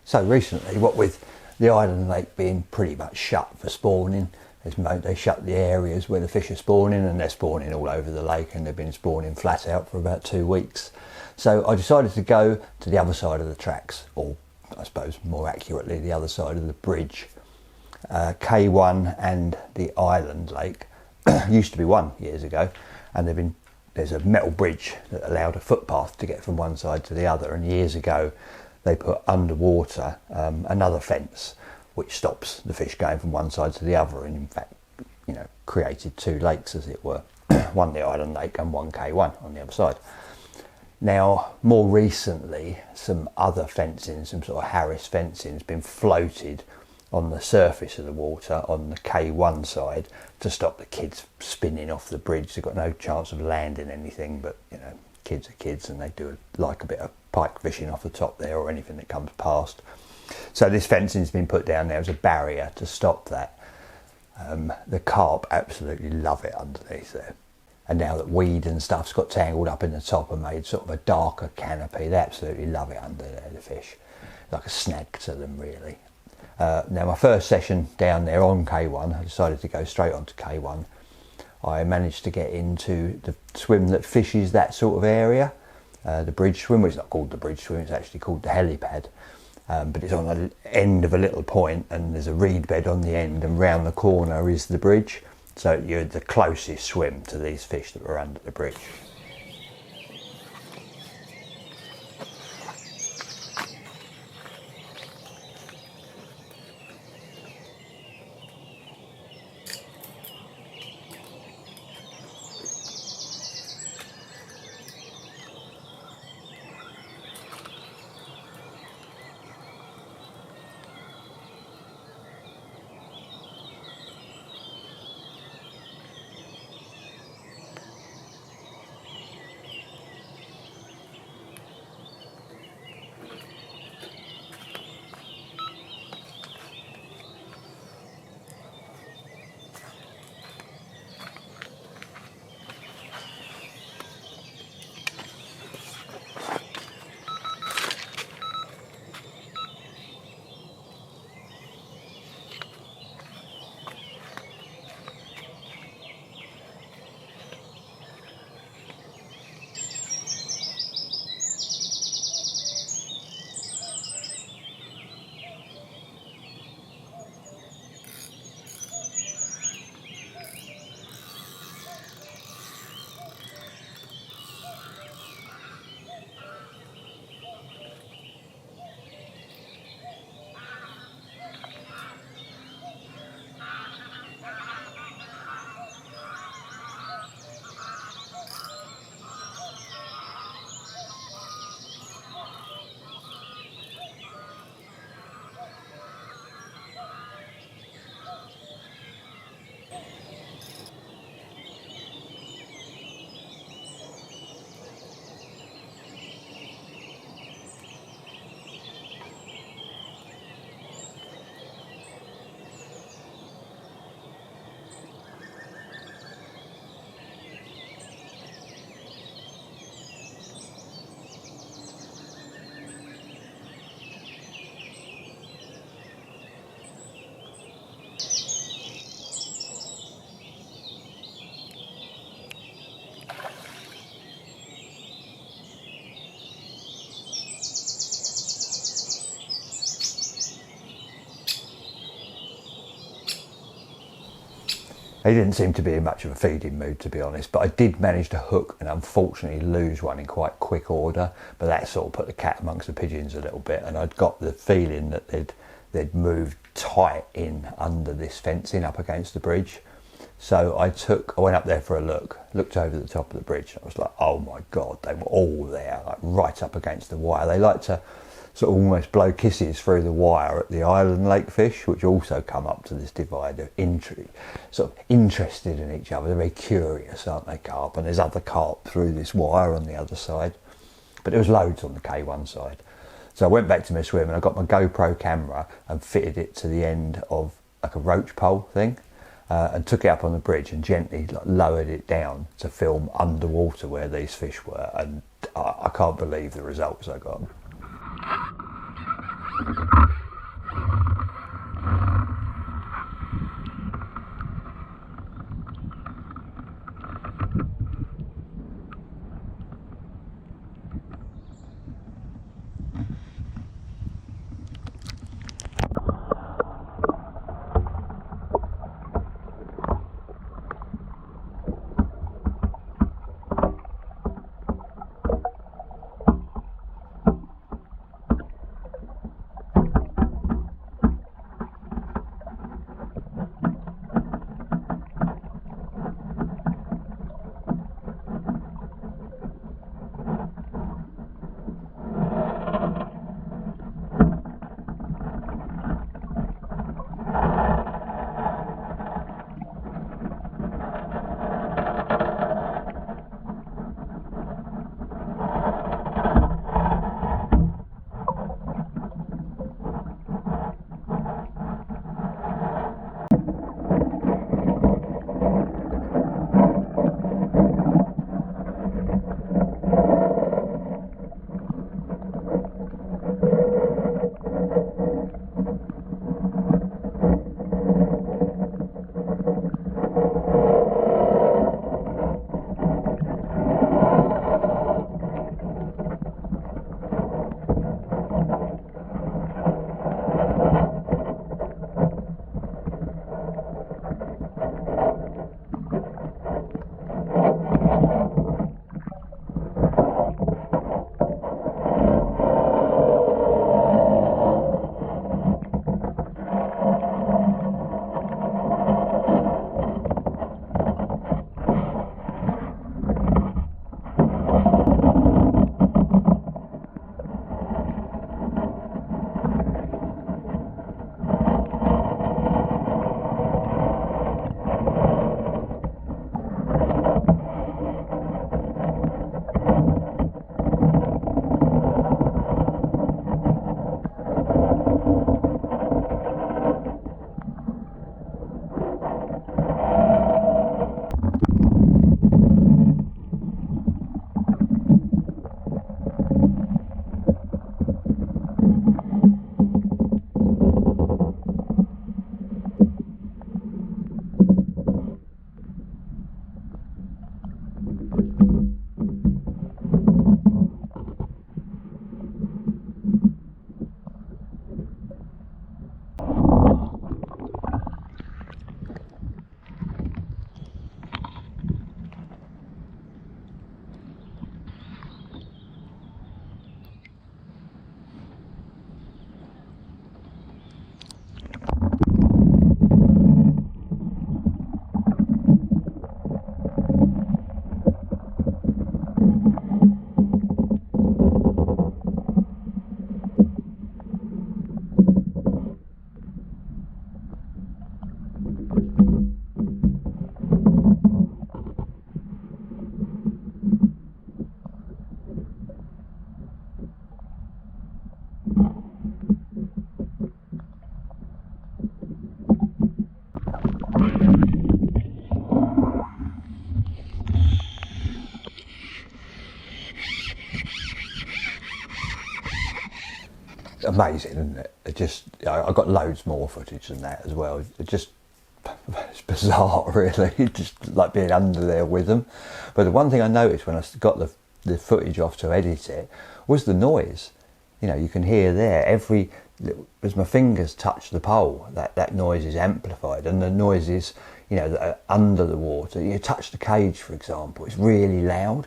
So recently, what with the island lake being pretty much shut for spawning, they shut the areas where the fish are spawning, and they're spawning all over the lake, and they've been spawning flat out for about 2 weeks. So I decided to go to the other side of the tracks, or I suppose more accurately the other side of the bridge. K1 and the island lake used to be one years ago, and there's a metal bridge that allowed a footpath to get from one side to the other, and years ago they put underwater another fence which stops the fish going from one side to the other, and in fact, you know, created 2 lakes as it were, one the island lake and one K1 on the other side. Now, more recently, some other fencing, some sort of Harris fencing, has been floated on the surface of the water on the K1 side to stop the kids spinning off the bridge. They've got no chance of landing anything, but you know, kids are kids, and they do like a bit of pike fishing off the top there, or anything that comes past. So this fencing's been put down there as a barrier to stop that. The carp absolutely love it underneath there. And now that weed and stuff's got tangled up in the top and made sort of a darker canopy, they absolutely love it under there, the fish. Like a snack to them, really. Now, my first session down there on K1, I decided to go straight onto K1. I managed to get into the swim that fishes that sort of area, the bridge swim. Well, it's not called the bridge swim, it's actually called the helipad. But it's on the end of a little point, and there's a reed bed on the end, and round the corner is the bridge. So you're the closest swim to these fish that were under the bridge. He didn't seem to be in much of a feeding mood, to be honest, but I did manage to hook and unfortunately lose one in quite quick order, but that sort of put the cat amongst the pigeons a little bit, and I'd got the feeling that they'd moved tight in under this fencing up against the bridge. So I went up there for a look, looked over the top of the bridge, and I was like, oh my God, they were all there, like right up against the wire. They like to sort of almost blow kisses through the wire at the island lake fish, which also come up to this divide of sort of interested in each other. They're very curious, aren't they, carp? And there's other carp through this wire on the other side. But there was loads on the K1 side. So I went back to my swim and I got my GoPro camera and fitted it to the end of like a roach pole thing, and took it up on the bridge and gently lowered it down to film underwater where these fish were. And I can't believe the results I got. Amazing, isn't it? I got loads more footage than that as well. It's bizarre, really, just like being under there with them. But the one thing I noticed when I got the footage off to edit it was the noise. You know, you can hear there as my fingers touch the pole, that noise is amplified, and the noise is, you know, that are under the water. You touch the cage, for example, it's really loud.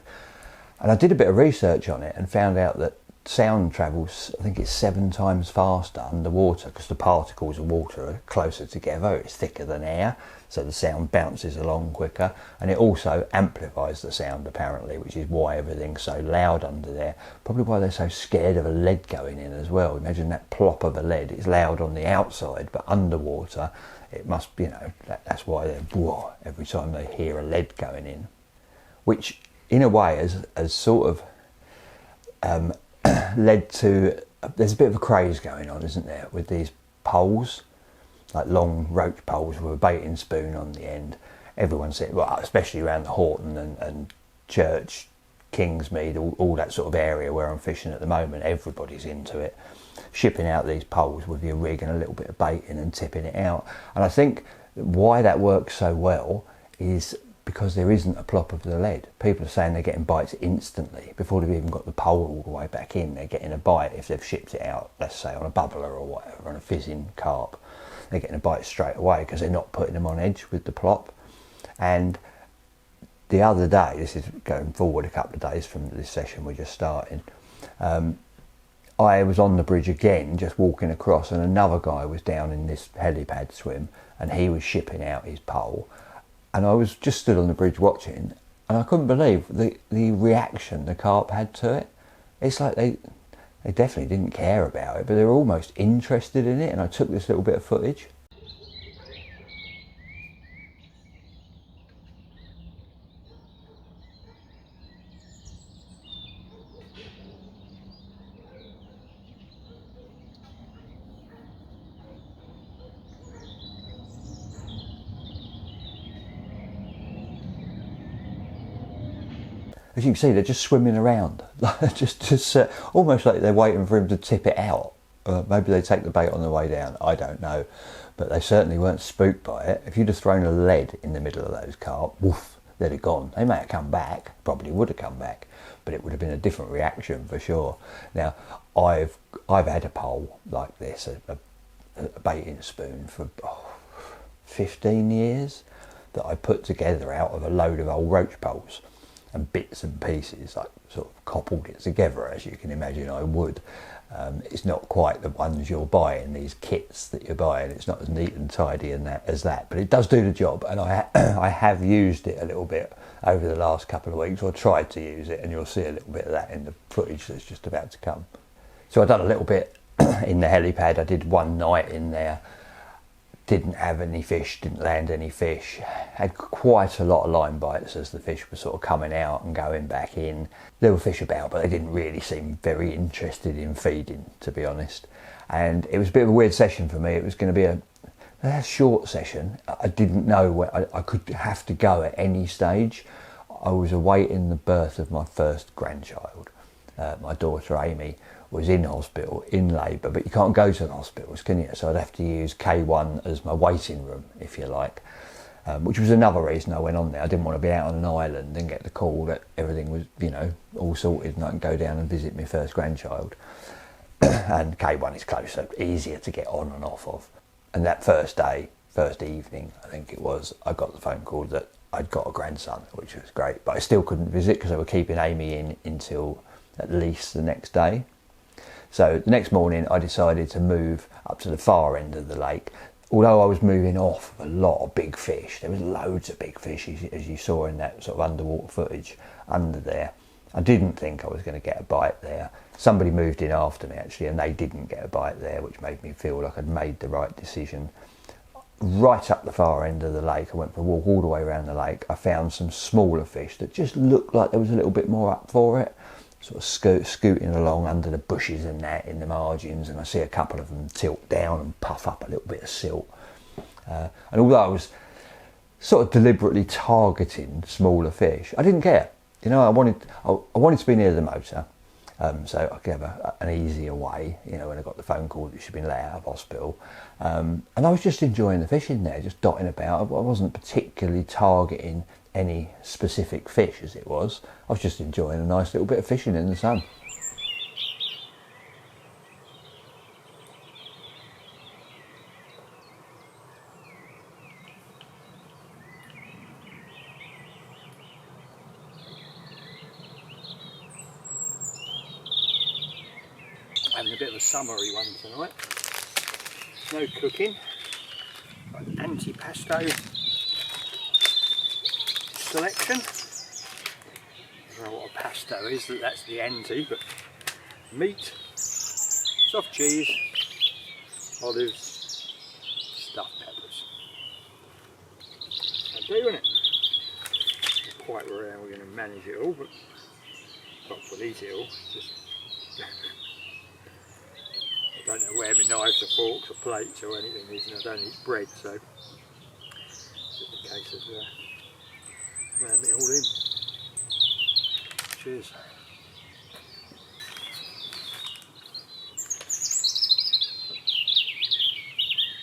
And I did a bit of research on it and found out that sound travels, I think it's 7 times faster underwater because the particles of water are closer together, it's thicker than air, so the sound bounces along quicker, and it also amplifies the sound apparently, which is why everything's so loud under there. Probably why they're so scared of a lead going in as well. Imagine that plop of a lead, it's loud on the outside, but underwater it must be, you know, that's why they're whoa every time they hear a lead going in, which in a way has sort of led to, there's a bit of a craze going on, isn't there, with these poles, like long roach poles with a baiting spoon on the end. Everyone's saying, well, especially around the Horton and Church Kingsmead, all that sort of area where I'm fishing at the moment, everybody's into it. Shipping out these poles with your rig and a little bit of bait in and tipping it out. And I think why that works so well is because there isn't a plop of the lead. People are saying they're getting bites instantly before they've even got the pole all the way back in. They're getting a bite if they've shipped it out, let's say on a bubbler or whatever, on a fizzing carp. They're getting a bite straight away because they're not putting them on edge with the plop. And the other day, this is going forward a couple of days from this session we're just starting, I was on the bridge again, just walking across, and another guy was down in this helipad swim, and he was shipping out his pole. And I was just stood on the bridge watching, and I couldn't believe the reaction the carp had to it. It's like they definitely didn't care about it, but they were almost interested in it, and I took this little bit of footage. As you can see, they're just swimming around, just almost like they're waiting for him to tip it out. Maybe they take the bait on the way down, I don't know. But they certainly weren't spooked by it. If you'd have thrown a lead in the middle of those carp, woof, they'd have gone. They may have come back, probably would have come back, but it would have been a different reaction for sure. Now, I've had a pole like this, a baiting spoon for 15 years that I put together out of a load of old roach poles and bits and pieces, like sort of cobbled it together, as you can imagine I would. It's not quite the ones you're buying, these kits that you're buying. It's not as neat and tidy as that, but it does do the job. And I have used it a little bit over the last couple of weeks, or tried to use it, and you'll see a little bit of that in the footage that's just about to come. So I've done a little bit in the helipad. I did one night in there. Didn't have any fish, didn't land any fish. Had quite a lot of line bites as the fish were sort of coming out and going back in. There were fish about, but they didn't really seem very interested in feeding, to be honest. And it was a bit of a weird session for me. It was going to be a short session. I didn't know where I could have to go at any stage. I was awaiting the birth of my first grandchild. My daughter Amy was in hospital, in labour, but you can't go to the hospitals, can you? So I'd have to use K1 as my waiting room, if you like, which was another reason I went on there. I didn't want to be out on an island and get the call that everything was, you know, all sorted and I can go down and visit my first grandchild. And K1 is closer, easier to get on and off of. And that first day, first evening, I think it was, I got the phone call that I'd got a grandson, which was great, but I still couldn't visit because they were keeping Amy in until at least the next day. So the next morning I decided to move up to the far end of the lake. Although I was moving off a lot of big fish, there was loads of big fish, as you saw in that sort of underwater footage under there. I didn't think I was going to get a bite there. Somebody moved in after me actually, and they didn't get a bite there, which made me feel like I'd made the right decision. Right up the far end of the lake, I went for a walk all the way around the lake. I found some smaller fish that just looked like there was a little bit more up for it. Sort of scooting along under the bushes and that in the margins, and I see a couple of them tilt down and puff up a little bit of silt. And although I was sort of deliberately targeting smaller fish, I didn't care. You know, I wanted to be near the motor, so I could have an easier way. You know, when I got the phone call that she'd been let out of hospital, and I was just enjoying the fishing there, just dotting about. I wasn't particularly targeting any specific fish as it was. I was just enjoying a nice little bit of fishing in the sun. Having a bit of a summery one tonight. No cooking. Got an anti-pesto selection. I don't know what a pesto is, that's the anti, but meat, soft cheese, olives, stuffed peppers. I'll do, isn't it? Not quite sure how we're going to manage it all, but not for these it all. Just I don't know where my knives or forks or plates or anything is, and I don't eat bread, so it's just a case of ramming it all in. Cheers.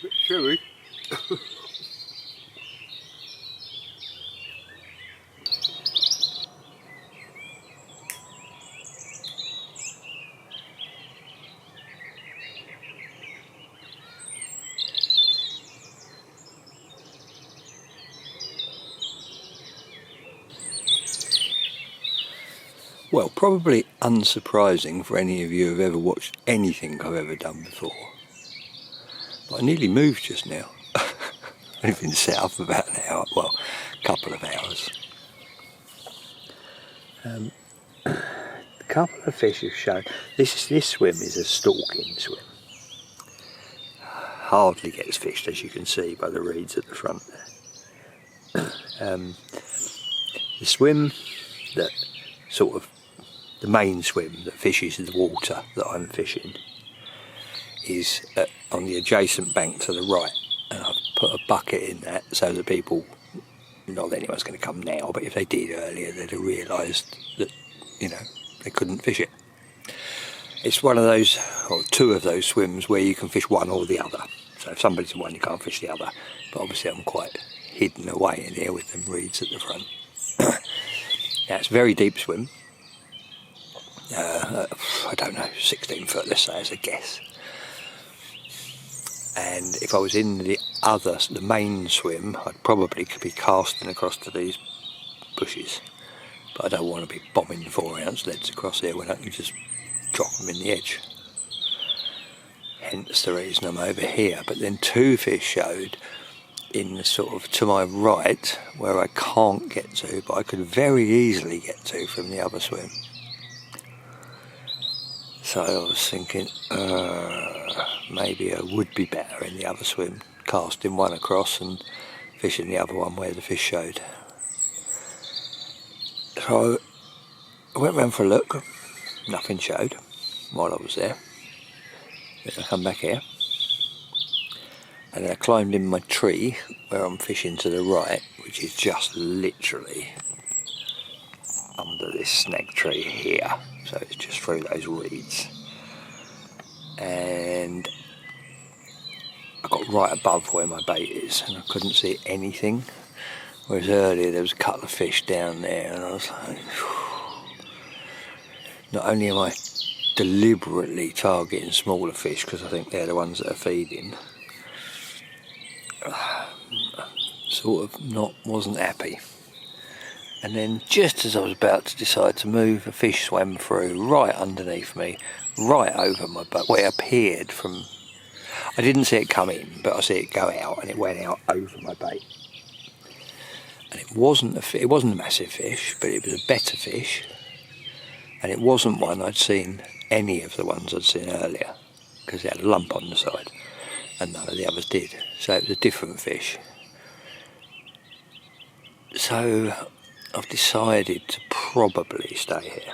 Bit chewy. Well, probably unsurprising for any of you who've ever watched anything I've ever done before. But I nearly moved just now. I've been set up about an hour, well, a couple of hours. A couple of fish have shown. This swim is a stalking swim. Hardly gets fished, as you can see by the reeds at the front there. The swim that sort of the main swim that fishes the water that I'm fishing is on the adjacent bank to the right, and I've put a bucket in that so that people, not that anyone's going to come now, but if they did earlier they'd have realised that, you know, they couldn't fish it. It's one of those, or two of those swims where you can fish one or the other. So if somebody's in one you can't fish the other, but obviously I'm quite hidden away in here with them reeds at the front. Now it's a very deep swim. I don't know, 16 foot, let's say, as a guess. And if I was in the main swim, I'd probably be casting across to these bushes. But I don't want to be bombing 4-ounce leads across here when I can just drop them in the edge. Hence the reason I'm over here. But then two fish showed in the sort of to my right, where I can't get to, but I could very easily get to from the other swim. So I was thinking, maybe I would be better in the other swim, casting one across and fishing the other one where the fish showed. So I went round for a look, nothing showed while I was there. Then I come back here, and then I climbed in my tree where I'm fishing to the right, which is just literally under this snag tree here. So it's just through those reeds, and I got right above where my bait is and I couldn't see anything, whereas earlier there was a couple of fish down there, and I was like, not only am I deliberately targeting smaller fish because I think they're the ones that are feeding, wasn't happy. And then just as I was about to decide to move, a fish swam through right underneath me, right over my boat. Well, it appeared from, I didn't see it come in, but I see it go out, and it went out over my bait. And it wasn't a massive fish, but it was a better fish, and it wasn't one I'd seen any of the ones I'd seen earlier, because it had a lump on the side, and none of the others did. So it was a different fish. So I've decided to probably stay here.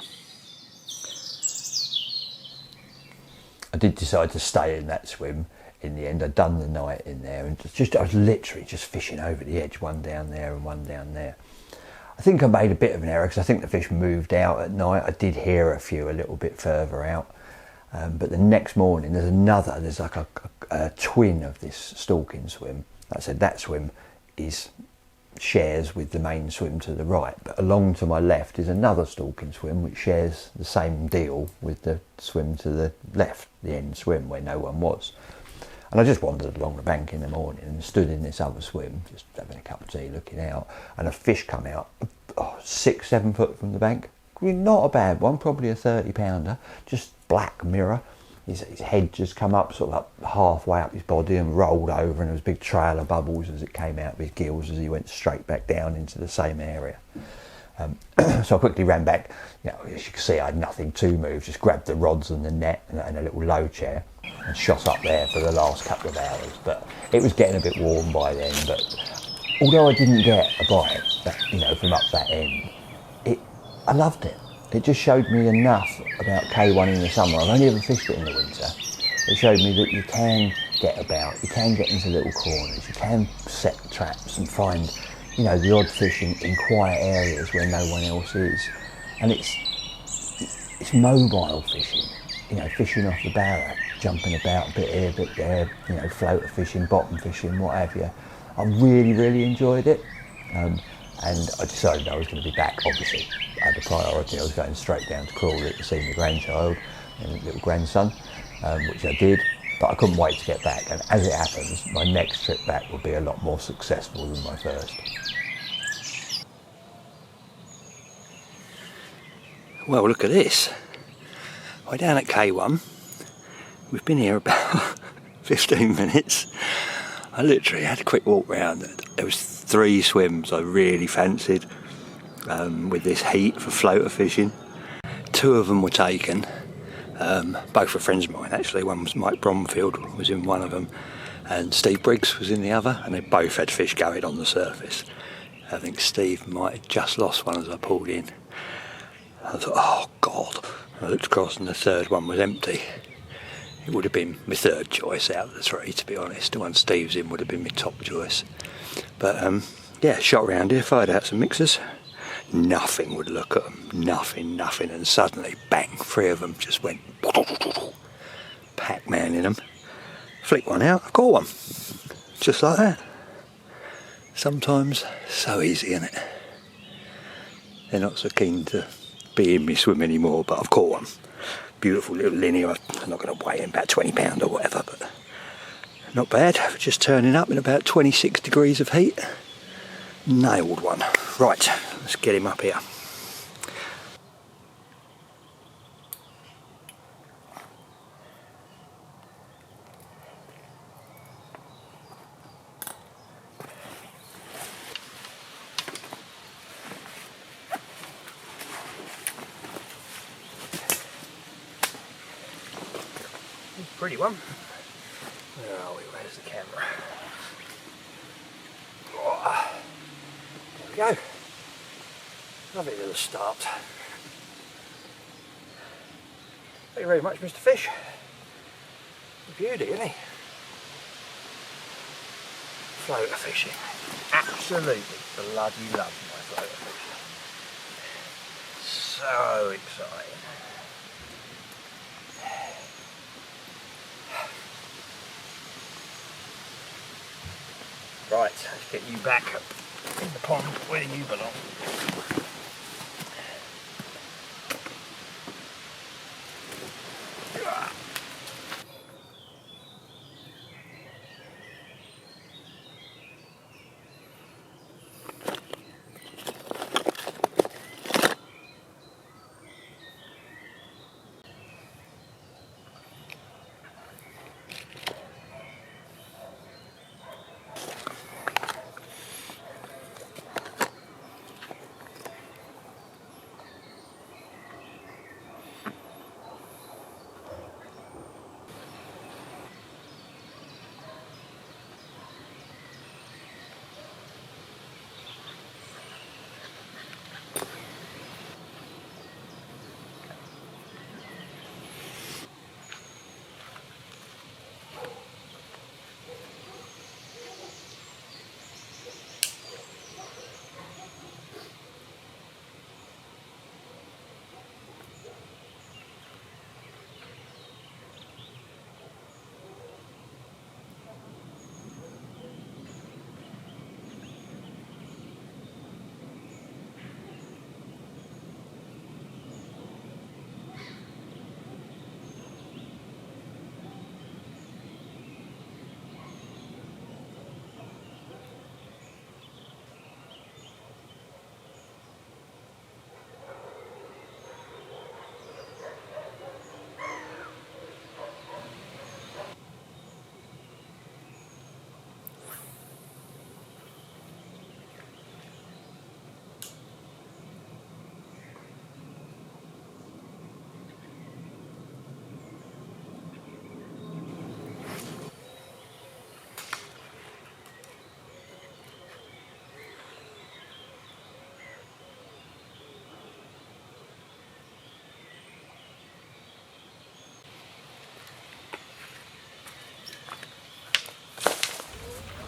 I did decide to stay in that swim in the end. I'd done the night in there, and I was literally just fishing over the edge, one down there and one down there. I think I made a bit of an error because I think the fish moved out at night. I did hear a few a little bit further out, but the next morning there's like a twin of this stalking swim. Like I said, that swim shares with the main swim to the right, but along to my left is another stalking swim which shares the same deal with the swim to the left, the end swim where no one was. And I just wandered along the bank in the morning and stood in this other swim, just having a cup of tea, looking out, and a fish come out 6-7 foot from the bank. Not a bad one, probably a 30-pounder, just black mirror. His head just come up, sort of up halfway up his body, and rolled over, and there was a big trail of bubbles as it came out of his gills as he went straight back down into the same area. So I quickly ran back. As you can see, I had nothing to move, just grabbed the rods and the net and a little low chair and shot up there for the last couple of hours. But it was getting a bit warm by then, but although I didn't get a bite from up that end, I loved it. It just showed me enough about K1 in the summer. I've only ever fished it in the winter. It showed me that you can get about, you can get into little corners, you can set traps and find, the odd fish in quiet areas where no one else is. And it's mobile fishing, you know, fishing off the barra, jumping about a bit here, a bit there, you know, floater fishing, bottom fishing, what have you. I really enjoyed it, and I decided I was going to be back. Obviously, I had a priority. I was going straight down to Crawley to see my grandchild and little grandson, which I did, but I couldn't wait to get back. And as it happens, my next trip back will be a lot more successful than my first. Well, look at this. We're down at K1. We've been here about 15 minutes. I literally had a quick walk round. There was 3 swims I really fancied with this heat for floater fishing. 2 of them were taken. Both were friends of mine actually. One was Mike Bromfield, was in one of them, and Steve Briggs was in the other, and they both had fish going on the surface. I think Steve might have just lost one as I pulled in. I thought, oh God. I looked across and the third one was empty. It would have been my third choice out of the 3, to be honest. The one Steve's in would have been my top choice. But yeah, shot around here, fired out some mixers. Nothing would look at them. Nothing. And suddenly, bang, 3 of them just went Pac-Man in them. Flick one out, I caught one. Just like that. Sometimes, so easy, isn't it? They're not so keen to be in me swim anymore, but I've caught one. Beautiful little linear. I'm not going to weigh in about 20 pound or whatever, but not bad. Just turning up in about 26 degrees of heat. Nailed one. Right, let's get him up here. Pretty one. Where are we? Where's the camera? Oh, there we go. Lovely little start. Thank you very much, Mr. Fish. A beauty, isn't he? Floater fishing. Absolutely bloody love my floater fishing. So exciting. Right, let's get you back in the pond where you belong.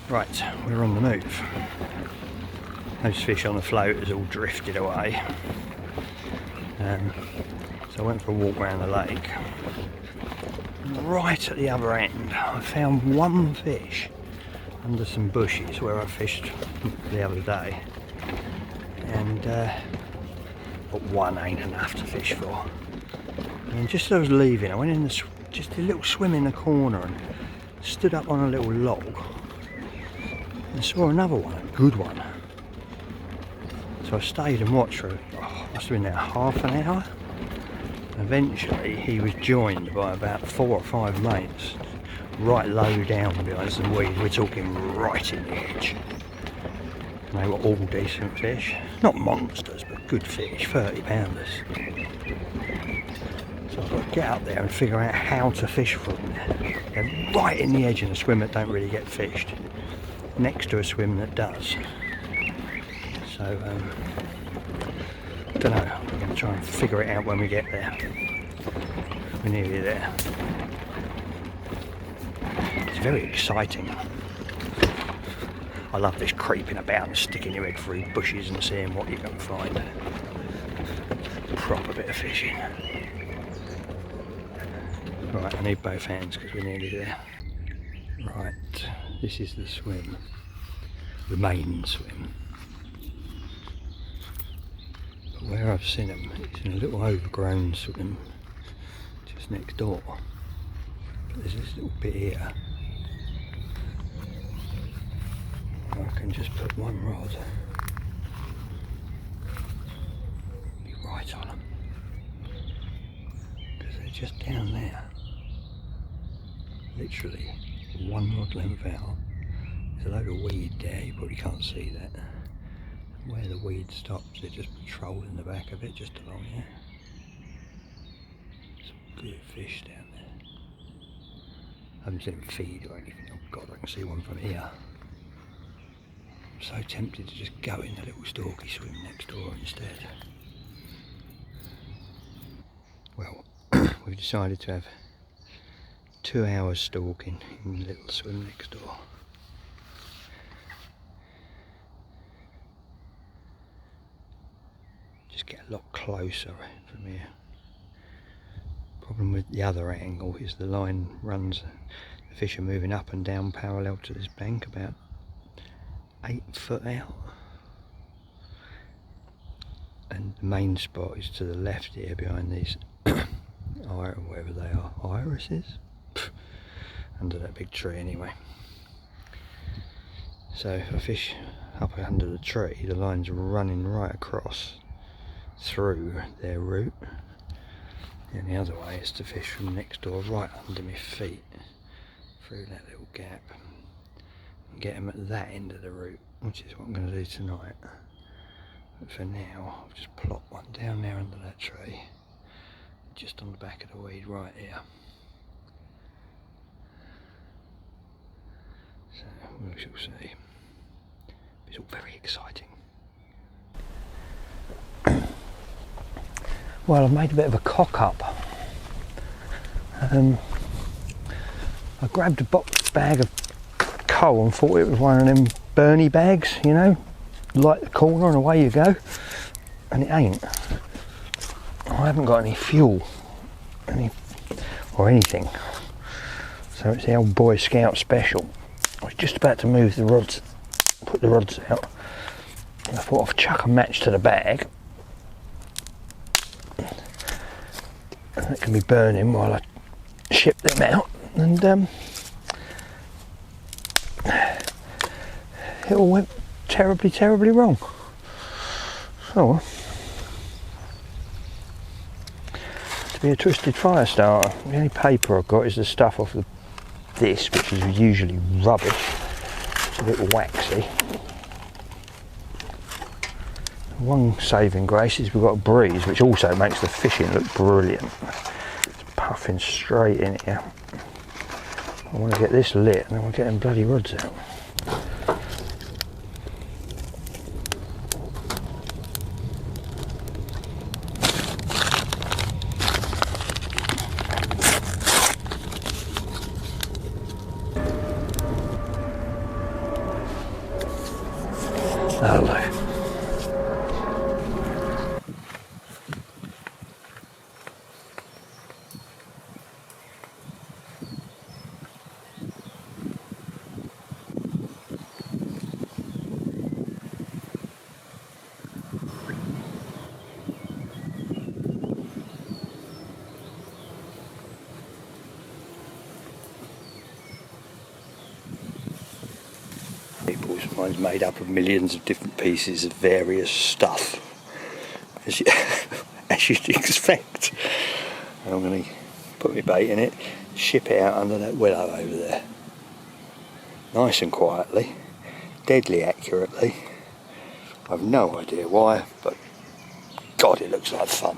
Right, we're on the move. Those fish on the float has all drifted away. So I went for a walk around the lake. Right at the other end, I found one fish under some bushes where I fished the other day, and but one ain't enough to fish for. And just as I was leaving, I went in just a little swim in the corner and stood up on a little log and saw another one, a good one. So I stayed and watched for, must have been there half an hour. And eventually he was joined by about 4 or 5 mates right low down behind some weeds. We're talking right in the edge. And they were all decent fish. Not monsters, but good fish, 30-pounders. So I've got to get up there and figure out how to fish from there. They're right in the edge in a swim that don't really get fished, next to a swim that does. So, I don't know, we're going to try and figure it out when we get there. We're nearly there. It's very exciting. I love this creeping about and sticking your head through bushes and seeing what you can find. Proper bit of fishing. Right, I need both hands because we're nearly there. Right, this is the swim. The main swim. But where I've seen them, it's in a little overgrown swim just next door. But there's this little bit here. I can just put one rod. Be right on them. Because they're just down there. Literally one rod length out. There's a load of weed there, you probably can't see that. And where the weed stops, they're just patrolling the back of it, just along here. Some good fish down there. I haven't seen them feed or anything. Oh God, I can see one from here. I'm so tempted to just go in the little stalky swim next door instead. Well, we've decided to have 2 hours stalking in the little swim next door. Just get a lot closer from here. Problem with the other angle is the line runs, the fish are moving up and down parallel to this bank about 8 foot out. And the main spot is to the left here behind these whatever they are, irises? Under that big tree anyway. So if I fish up under the tree, the line's running right across through their route, and the other way is to fish from next door right under my feet through that little gap and get them at that end of the route, which is what I'm going to do tonight. But for now I'll just plop one down there under that tree, just on the back of the weed right here. So we shall see. It's all very exciting. Well, I've made a bit of a cock up. I grabbed a bag of coal and thought it was one of them Bernie bags, you know, light the corner and away you go. And it ain't. I haven't got any fuel, or anything. So it's the old Boy Scout special. I was just about to move the rods, put the rods out, and I thought I'd chuck a match to the bag, and it can be burning while I ship them out, and it all went terribly, terribly wrong. So, to be a twisted fire starter, the only paper I've got is the stuff off this, which is usually rubbish. It's a bit waxy. One saving grace is we've got a breeze, which also makes the fishing look brilliant. It's puffing straight in here. I want to get this lit and then we'll get them bloody rods out. Hello. Mine's made up of millions of different pieces of various stuff, as, as you'd expect. And I'm going to put my bait in it, ship it out under that willow over there. Nice and quietly, deadly accurately. I've no idea why, but God, it looks like fun.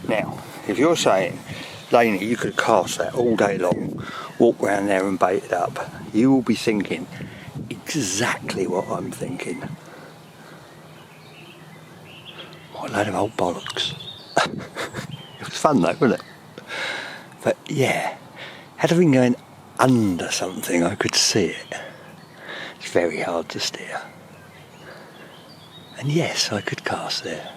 Now, if you're saying, Laney, you could cast that all day long, walk round there and bait it up, you will be thinking exactly what I'm thinking. What a load of old bollocks. It was fun though, wasn't it? But yeah, had I been going under something, I could see it. It's very hard to steer. And yes, I could cast there.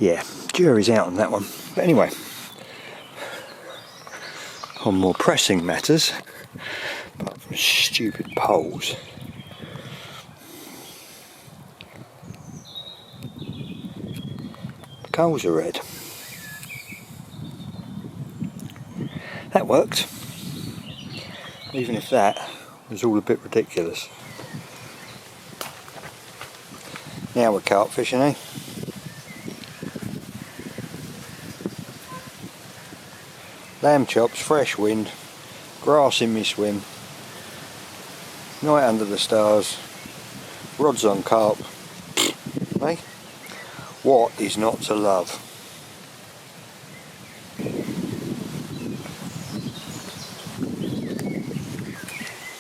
Yeah, jury's out on that one. But anyway, on more pressing matters, apart from stupid poles, the coals are red. That worked, even if that was all a bit ridiculous. Now we're carp fishing, eh? Lamb chops, fresh wind, grass in me swim, night under the stars, rods on carp. Eh? What is not to love?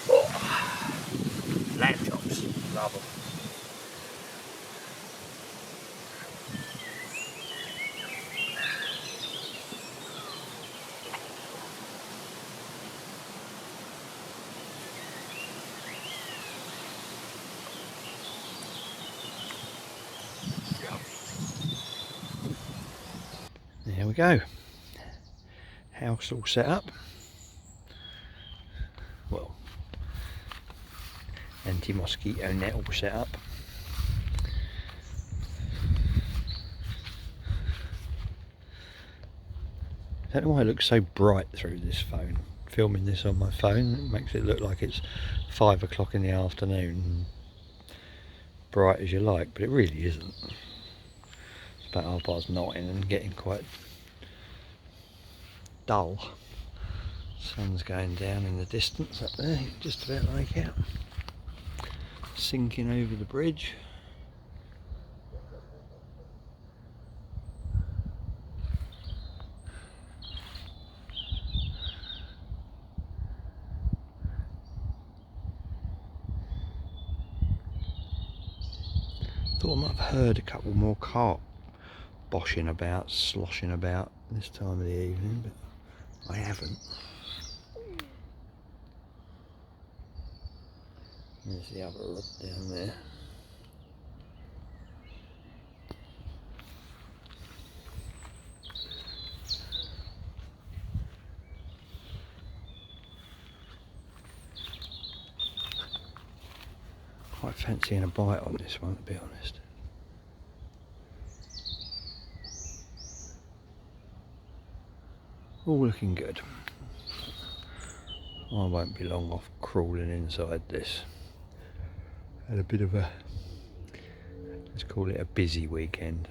Oh, lamb chops, love them. There we go. House all set up. Well, anti-mosquito net all set up. I don't know why it looks so bright through this phone. Filming this on my phone, it makes it look like it's 5 o'clock in the afternoon. Bright as you like, but it really isn't. It's about 9:30 and getting quite dull. Sun's going down in the distance up there, just about like out. Sinking over the bridge. Thought I might have heard a couple more carp boshing about, sloshing about this time of the evening, but I haven't. There's the other rod down there. Quite fancying a bite on this one, to be honest. All looking good. I won't be long off crawling inside this. Had a bit of a, let's call it a busy weekend.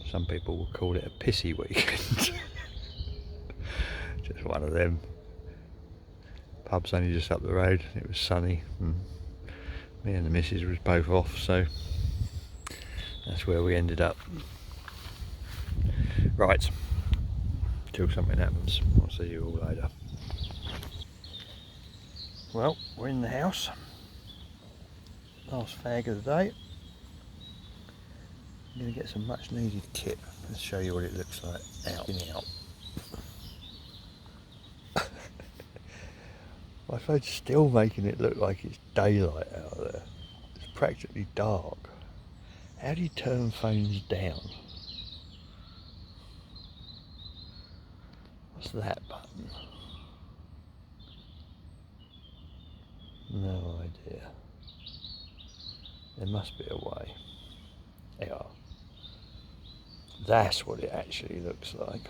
Some people would call it a pissy weekend. Just one of them. Pub's only just up the road. It was sunny. Me and the missus was both off, so that's where we ended up. Right, till something happens. I'll see you all later. Well, we're in the house. Last fag of the day. I'm going to get some much needed kit. Let's show you what it looks like out and out. I suppose still making it look like it's daylight out there. It's practically dark. How do you turn phones down? What's that button? No idea. There must be a way. Yeah. That's what it actually looks like.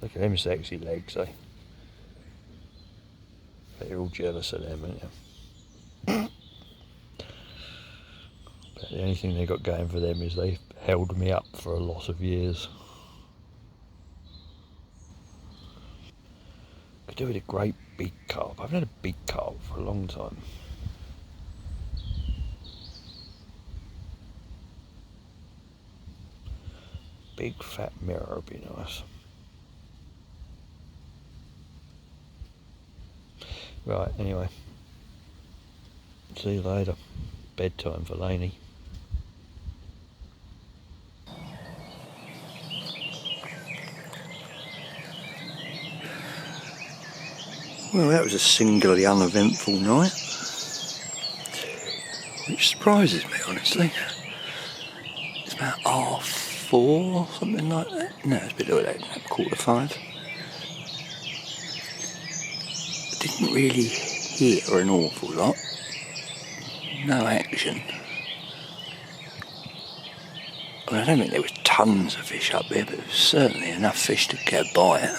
Look at them sexy legs, eh? Bet you're all jealous of them, aren't you? But the only thing they got going for them is they held me up for a lot of years. Could do with a great big carp. I've had a big carp for a long time. Big fat mirror would be nice. Right, anyway. See you later. Bedtime for Laney. Well, that was a singularly uneventful night, which surprises me, honestly. It's about 4:30, something like that. No, it's a bit later than that, 4:45. I didn't really hear an awful lot. No action. I mean, I don't think there was tons of fish up there, but there was certainly enough fish to get a bite.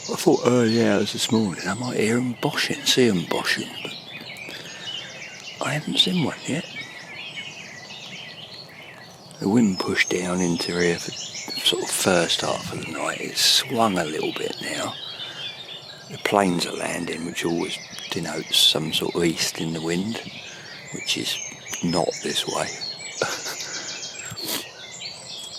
I thought early hours this morning I might hear them boshing, see them boshing, but I haven't seen one yet. The wind pushed down into here for the sort of first half of the night. It's swung a little bit now. The planes are landing, which always denotes some sort of east in the wind, which is not this way.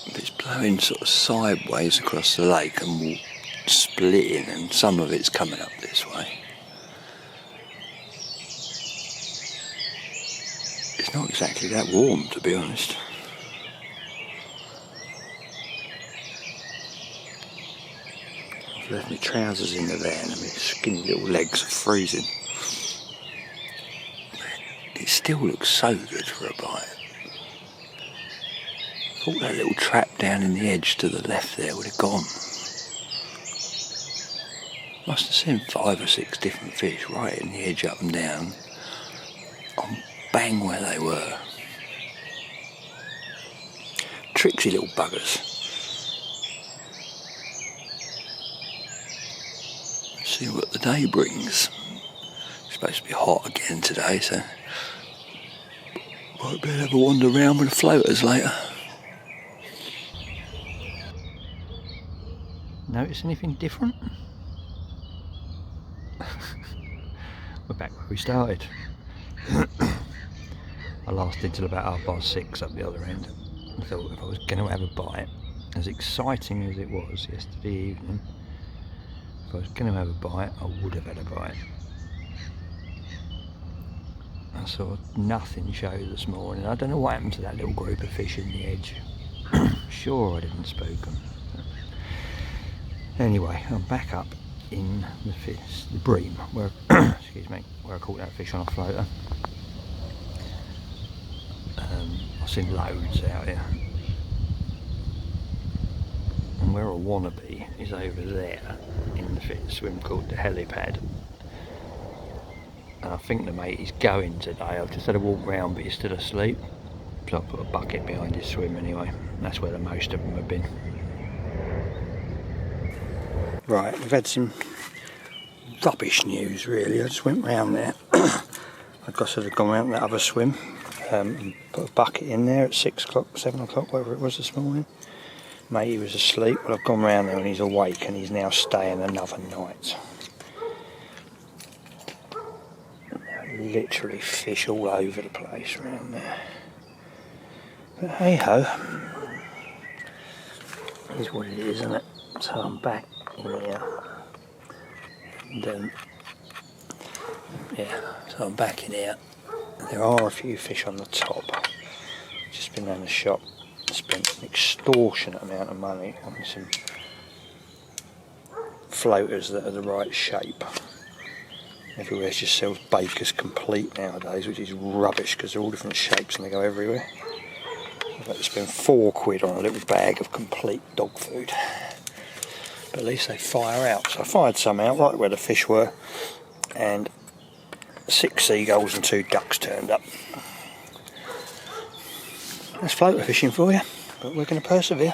But it's blowing sort of sideways across the lake and splitting, and some of it's coming up this way. It's not exactly that warm, to be honest. I've left my trousers in the van and my skinny little legs are freezing. It still looks so good for a bite. I thought that little trap down in the edge to the left there would have gone. Must have seen 5 or 6 different fish right in the edge, up and down, on bang where they were. Tricksy little buggers. See what the day brings. It's supposed to be hot again today, so might be able to have a wander around with the floaters later. Notice anything different? We're back where we started. I lasted till about 6:30 up the other end. I thought if I was going to have a bite, as exciting as it was yesterday evening, if I was going to have a bite, I would have had a bite. I saw nothing show this morning. I don't know what happened to that little group of fish in the edge. Sure I didn't spook them. Anyway, I'm back up in the bream, where excuse me, where I caught that fish on a floater. I've seen loads out here, and where I want to be is over there in the fit swim called the helipad. and I think the mate is going today. I've just had a walk round, but he's still asleep, so I put a bucket behind his swim anyway. That's where the most of them have been. Right, we've had some rubbish news really. I just went round there. I got to have gone round that other swim and put a bucket in there at 6 o'clock, 7 o'clock, whatever it was this morning. Mate, he was asleep. Well, I've gone round there and he's awake and he's now staying another night. Literally fish all over the place around there. But hey ho, it is what it is, isn't it? So I'm back here. And, so I'm back in here. There are a few fish on the top. Just been down the shop, spent an extortionate amount of money on some floaters that are the right shape. Everywhere just sells Baker's Complete nowadays, which is rubbish because they're all different shapes and they go everywhere. I've had to spend £4 on a little bag of complete dog food. But at least they fire out. So I fired some out right where the fish were, and 6 seagulls and 2 ducks turned up. That's floater fishing for you, but we're going to persevere.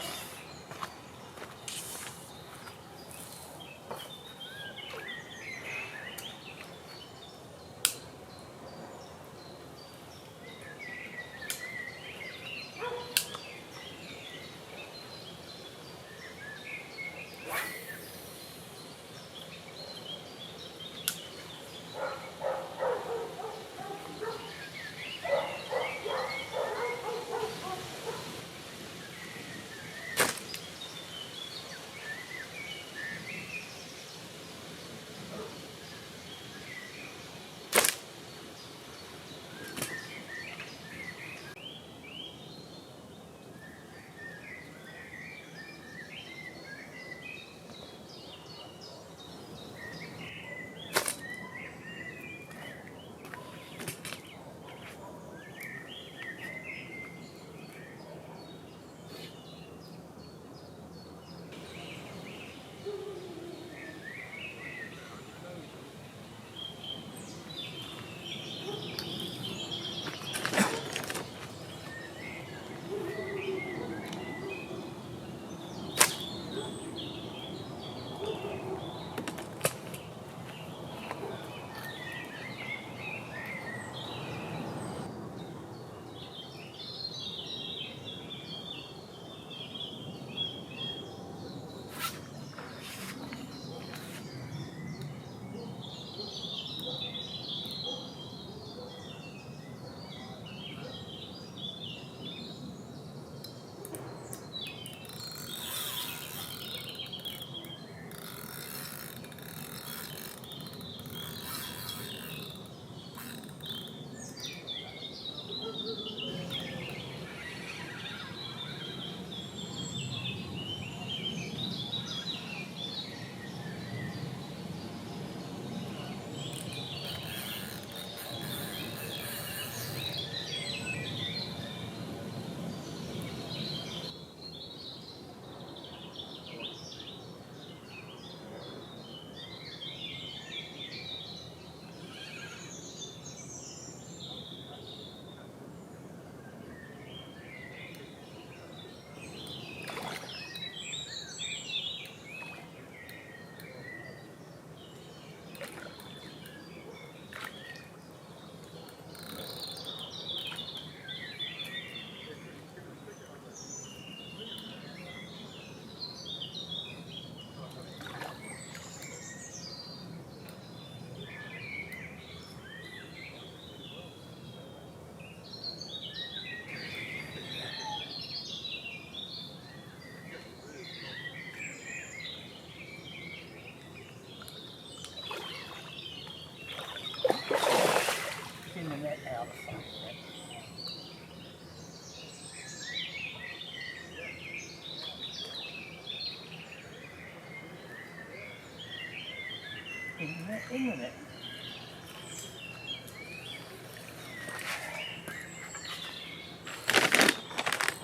In with it.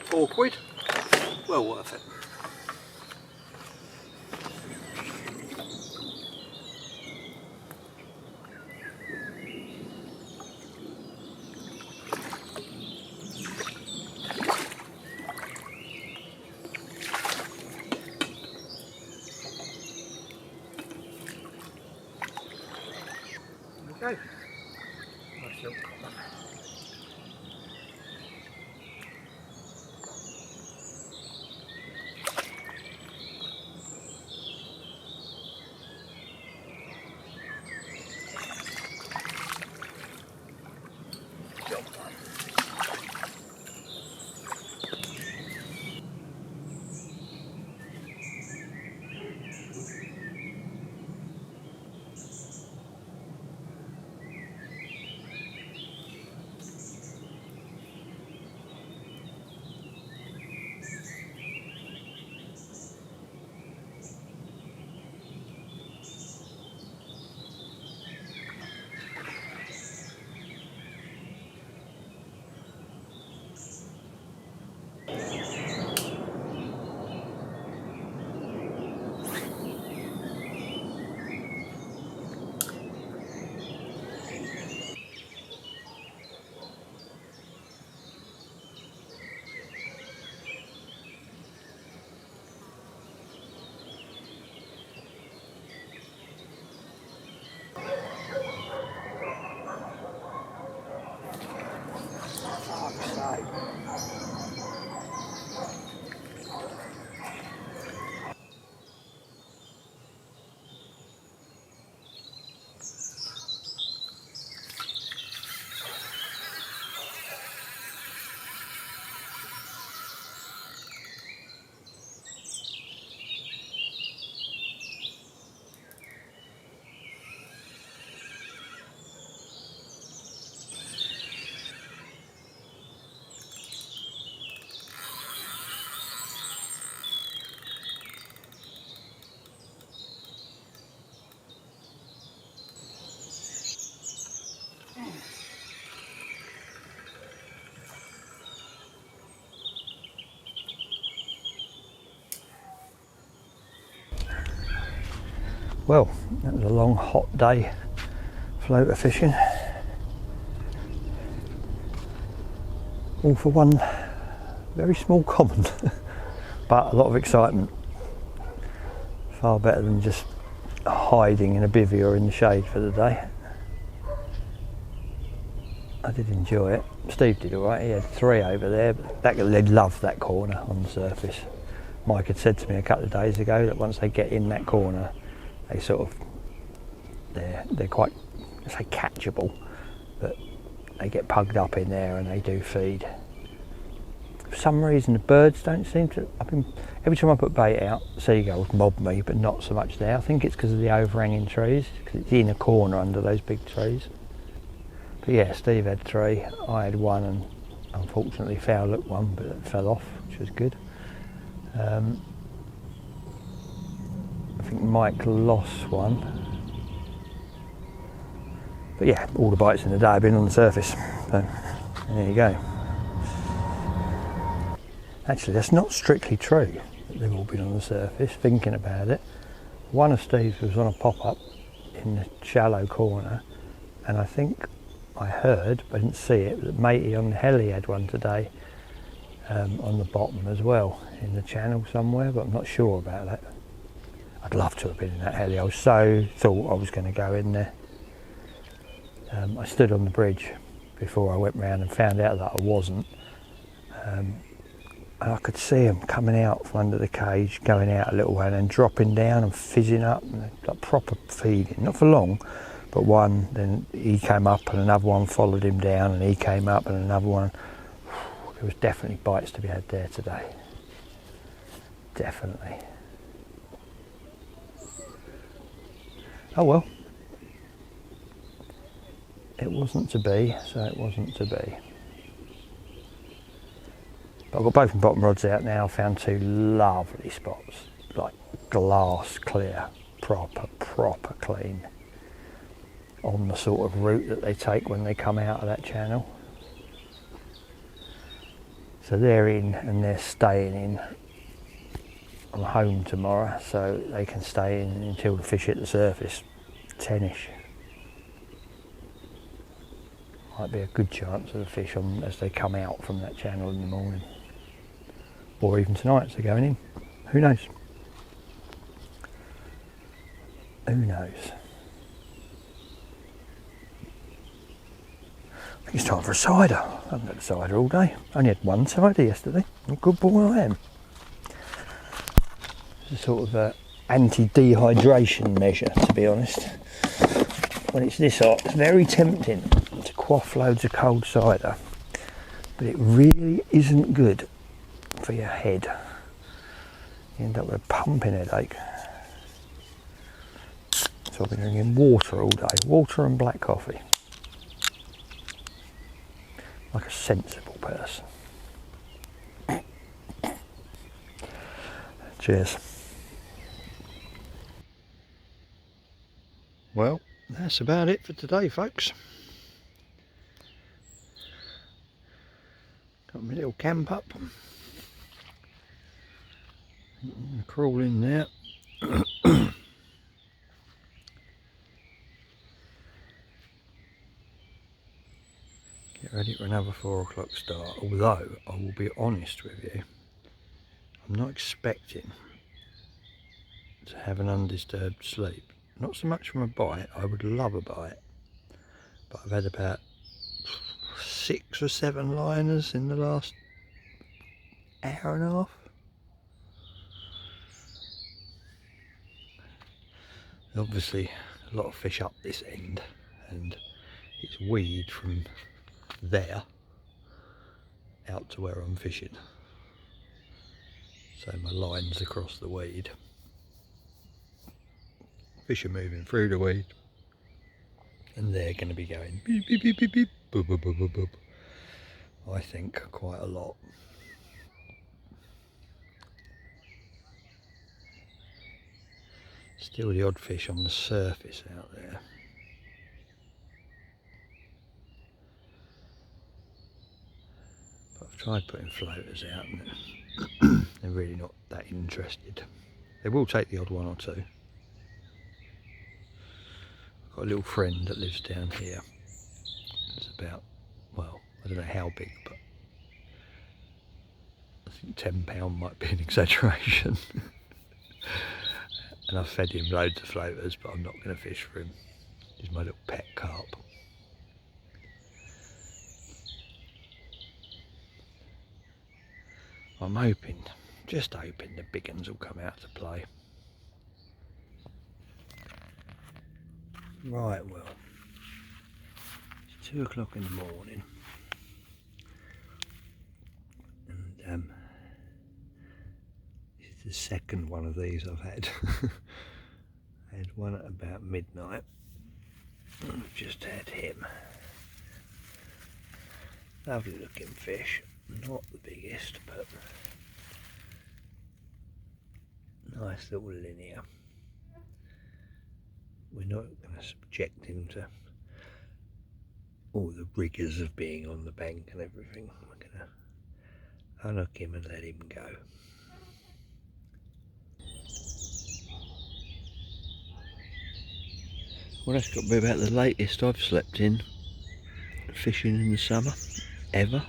£4, well worth it. Well, that was a long hot day floater fishing, all for one very small common, but a lot of excitement. Far better than just hiding in a bivvy or in the shade for the day. I did enjoy it. Steve did alright, he had 3 over there, but they loved that corner on the surface. Mike had said to me a couple of days ago that once they get in that corner, they sort of, they're quite, I say catchable, but they get pugged up in there and they do feed. For some reason the birds don't seem to, every time I put bait out, seagulls mob me, but not so much there. I think it's because of the overhanging trees, because it's in a corner under those big trees. But yeah, Steve had 3, I had 1, and unfortunately foul looked 1, but it fell off, which was good. I think Mike lost 1. But yeah, all the bites in the day have been on the surface, so there you go. Actually, that's not strictly true that they've all been on the surface, thinking about it. One of Steve's was on a pop-up in the shallow corner, and I think I heard, but I didn't see it, that Matey on the heli had one today on the bottom as well, in the channel somewhere, but I'm not sure about that. I'd love to have been in that heli. I thought I was going to go in there. I stood on the bridge before I went round and found out that I wasn't. And I could see them coming out from under the cage, going out a little way and then dropping down and fizzing up, and like proper feeding. Not for long, but one, then he came up and another one followed him down, and he came up and another one. There was definitely bites to be had there today. Definitely. Oh well. It wasn't to be, so it wasn't to be. But I've got both my bottom rods out now, found 2 lovely spots, like glass clear, proper clean, on the sort of route that they take when they come out of that channel. So they're in and they're staying in. I'm home tomorrow, so they can stay in until the fish hit the surface, 10ish. Might be a good chance of the fish on as they come out from that channel in the morning, or even tonight as they're going in. Who knows? Who knows? It's time for a cider. I haven't had a cider all day. Only had one cider yesterday. What a good boy I am. It's a sort of anti-dehydration measure, to be honest. When it's this hot, it's very tempting to quaff loads of cold cider, but it really isn't good for your head. You end up with a pumping headache. So I've been drinking water all day, water and black coffee, like a sensible person. Cheers. Well, that's about it for today, folks. Got my little camp up. Crawl in there. Get ready for another 4 o'clock start. Although, I will be honest with you, I'm not expecting to have an undisturbed sleep. Not so much from a bite, I would love a bite, but I've had about 6 or 7 liners in the last hour and a half. Obviously a lot of fish up this end, and it's weed from there out to where I'm fishing, so my line's across the weed. Fish are moving through the weed, and they're going to be going beep beep beep beep beep boop boop boop boop boop. I think quite a lot. Still the odd fish on the surface out there. But I've tried putting floaters out and they're really not that interested. They will take the odd one or two. I've got a little friend that lives down here. It's about, well, I don't know how big, but I think £10 might be an exaggeration. And I've fed him loads of floaters, but I'm not going to fish for him. He's my little pet carp. I'm hoping, just hoping the big uns will come out to play. Right, well, it's 2 o'clock in the morning, and this is the second one of these I've had. I had one at about midnight. I've just had him. Lovely looking fish, not the biggest, but nice little linear. We're not going to subject him to all the rigours of being on the bank and everything. We're going to unhook him and let him go. Well, that's got to be about the latest I've slept in fishing in the summer, ever.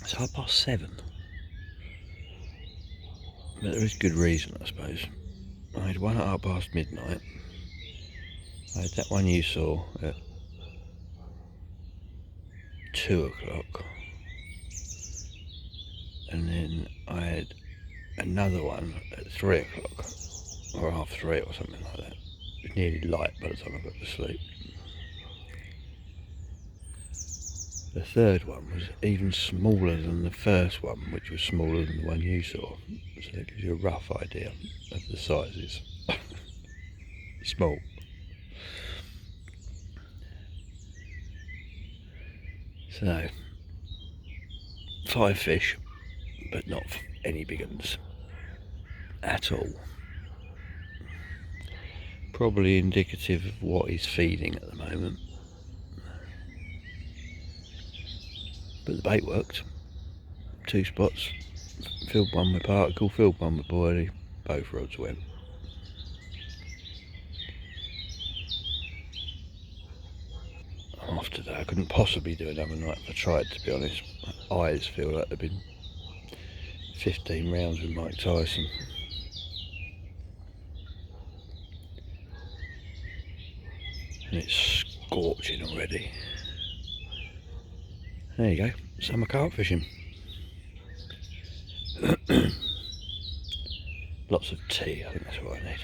It's 7:30. But there is good reason, I suppose. I had one at midnight. I had that one you saw at 2 o'clock. And then I had another one at 3 o'clock, or 3:30 or something like that. It was nearly light by the time I got to sleep. The third one was even smaller than the first one, which was smaller than the one you saw. So it gives you a rough idea of the sizes. Small. So, 5 fish, but not any big ones at all. Probably indicative of what he's feeding at the moment. But the bait worked. 2 spots, filled one with particle, filled one with boilie, both rods went. After that, I couldn't possibly do another night if I tried, to be honest. My eyes feel like they've been 15 rounds with Mike Tyson. And it's scorching already. There you go, summer carp fishing. Lots of tea, I think that's what I need.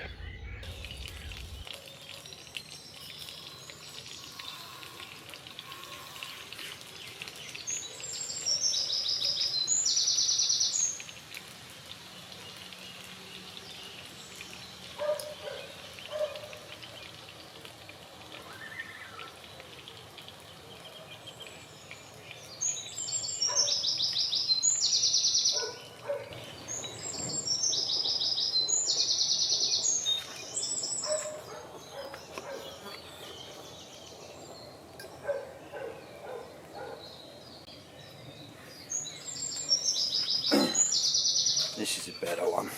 This is a better one.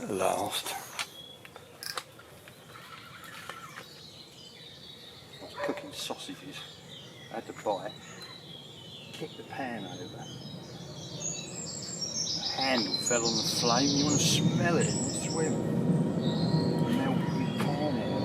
At last. I was cooking sausages. I had to bite. Kick the pan over. The handle fell on the flame. You want to smell it and swim. Melt your pan out.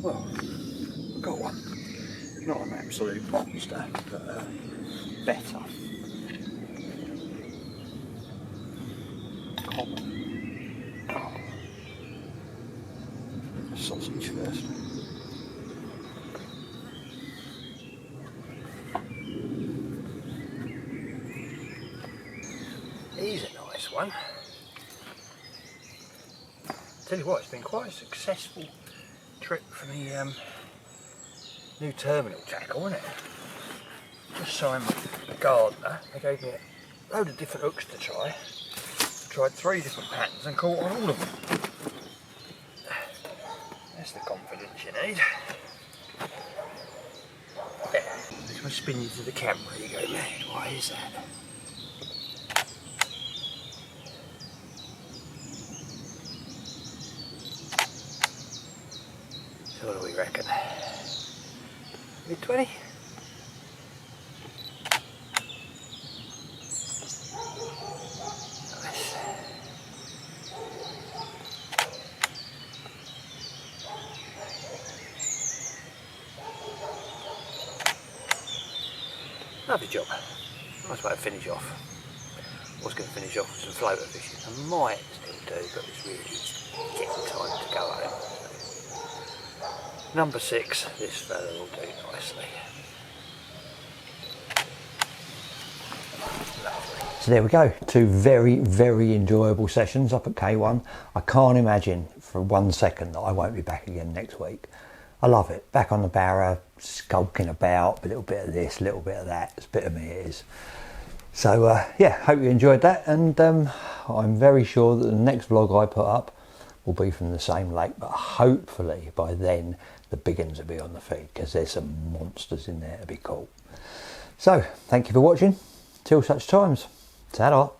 Well, I've got one. Not an absolute monster, but better. Common. Oh. Sausage first. He's a nice one. Tell you what, it's been quite a successful trip for the new terminal tackle, isn't it? Just signed with the gardener. They gave me a load of different hooks to try. Tried 3 different patterns and caught on all of them. That's the confidence you need. Yeah. Just want to spin you to the camera. You go, man, why is that? So what do we reckon? Mid-20? Nice. Lovely job. Nice way to finish off. I was going to finish off with some floater fishing. I might still do, but it's really getting time to go home. Number 6, this fella will do nicely. Lovely. So there we go, 2 very, very enjoyable sessions up at K1. I can't imagine for 1 second that I won't be back again next week. I love it. Back on the barra, skulking about, a little bit of this, a little bit of that. It's a bit of me, it is. So yeah, hope you enjoyed that, and I'm very sure that the next vlog I put up will be from the same lake, but hopefully by then the big ones will be on the feed, because there's some monsters in there to be caught. So thank you for watching. Till such times, ta-da.